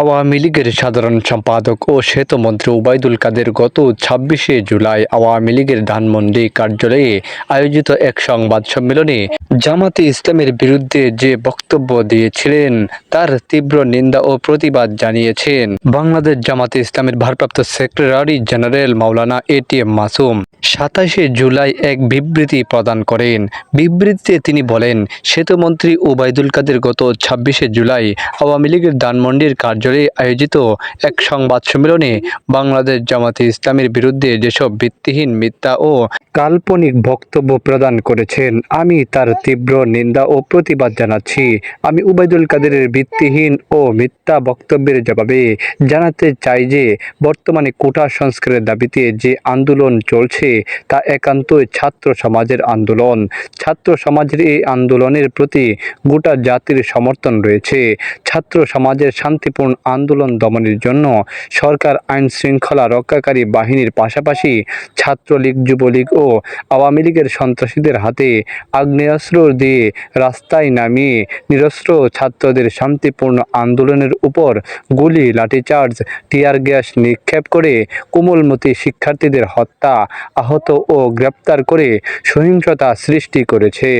আওয়ামী লীগের সাধারণ সম্পাদক ও সেতুমন্ত্রী ওবায়দুল কাদের গত ২৬শে জুলাই আওয়ামী লীগের ধানমন্ডি কার্যালয়ে আয়োজিত এক সংবাদ সম্মেলনে জামাতে ইসলামের বিরুদ্ধে যে বক্তব্য দিয়েছিলেন তার তীব্র নিন্দা ও প্রতিবাদ জানিয়েছেন বাংলাদেশ জামাতে ইসলামের ভারপ্রাপ্ত সেক্রেটারি জেনারেল মাওলানা এটিএম মাসুম। ২৭শে জুলাই এক বিবৃতি প্রদান করেন। বিবৃতিতে তিনি বলেন, সেতুমন্ত্রী ওবায়দুল কাদের গত ২৬শে জুলাই আওয়ামী লীগের ধানমন্ডির কার্যালয়ে আয়োজিত এক সংবাদ সম্মেলনে বাংলাদেশ জামাতে ইসলামের বিরুদ্ধে যেসব ভিত্তিহীন মিথ্যা ও কাল্পনিক বক্তব্য প্রদান করেছেন, আমি তার তীব্র নিন্দা ও প্রতিবাদ জানাচ্ছি। আমি ওবায়দুল কাদেরের ভিত্তিহীন ও মিথ্যা বক্তব্যের জবাবে জানাতে চাই যে বর্তমানে কোটা সংস্কারের দাবিতে যে আন্দোলন চলছে তা একান্তই ছাত্র সমাজের আন্দোলন। ছাত্র সমাজের এই আন্দোলনের প্রতি গোটা জাতির সমর্থন রয়েছে। ছাত্র সমাজের শান্তিপূর্ণ আন্দোলন দমনের জন্য সরকার আইন শৃঙ্খলা রক্ষাকারী বাহিনীর পাশাপাশি ছাত্রলীগ, যুবলীগ ও আওয়ামী লীগের সন্ত্রাসীদের হাতে আগ্নেয়াস্ত্র দিয়ে রাস্তায় নামিয়ে নিরস্ত্র ছাত্রদের শান্তিপূর্ণ আন্দোলনের উপর গুলি, লাঠিচার্জ, টিয়ার গ্যাস নিক্ষেপ করে কোমলমতি শিক্ষার্থীদের হত্যা, আহত ও গ্রেপ্তার করে সহিংসতা সৃষ্টি করেছে।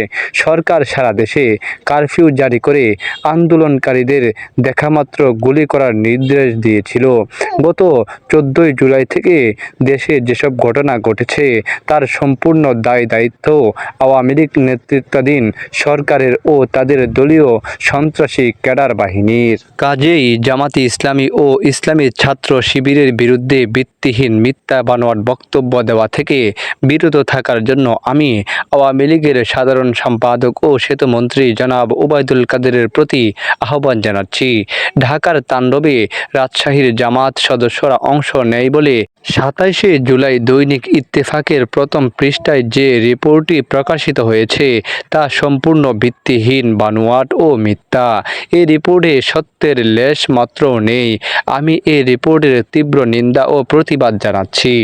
সরকার সারা দেশে কারফিউ জারি করে আন্দোলনকারীদের দেখামাত্র গুলি করার নির্দেশ দিয়েছিল। গত ১৪ই জুলাই থেকে দেশে যেসব ঘটনা ঘটেছে তার সম্পূর্ণ দায়-দায়িত্ব আওয়ামী লীগ নেতৃত্বাধীন সরকারের ও তাদের দলীয় সন্ত্রাসী ক্যাডার বাহিনীর। কাজেই জামাতে ইসলামী ও ইসলামী ছাত্র শিবিরের বিরুদ্ধে ভিত্তিহীন মিথ্যা বানোয়াট বক্তব্য দেওয়া থেকে বিরত থাকার জন্য আমি আওয়ামী লীগের সাধারণ সম্পাদক ও সেতুমন্ত্রী জনাব ওবায়দুল কাদেরের প্রতি আহ্বান জানাচ্ছি। ঢাকার তাণ্ডবে রাজশাহীর জামাত সদস্যরা অংশ নেয় বলে ২৭শে জুলাই দৈনিক ইত্তেফাকের প্রথম পৃষ্ঠায় যে রিপোর্টটি প্রকাশিত হয়েছে তা সম্পূর্ণ ভিত্তিহীন, বানোয়াট ও মিথ্যা। এই রিপোর্টে সত্যের লেশ মাত্রও নেই। আমি এই রিপোর্টের তীব্র নিন্দা ও প্রতিবাদ জানাচ্ছি।